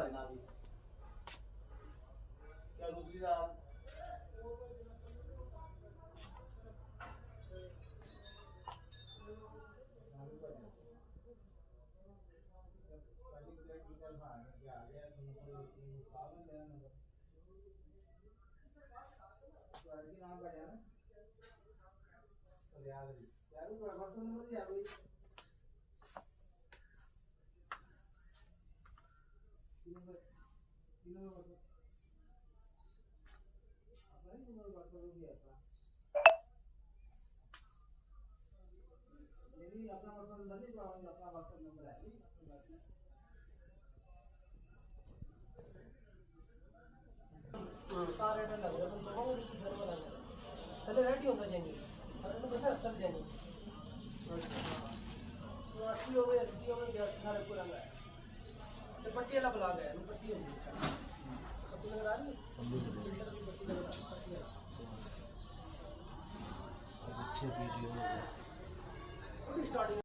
देना अभी क्या दूसरी दाल अपना बर्तन बने तो अपना बर्तन नंबर है सारे डर लग रहा तुम तो बहुत कुछ घर बना चले रेडी होता जाएंगे अरे तो कैसे अस्तर जाएंगे तो 80 हो गए 80 हो गए गैस सारे पूरा है तो पट्टी वाला ब्लॉक है पट्टी हो गई पट्टी नजर आ रही है फिल्टर की पट्टी नजर आ रही है अच्छे वीडियो स्टार्टिंग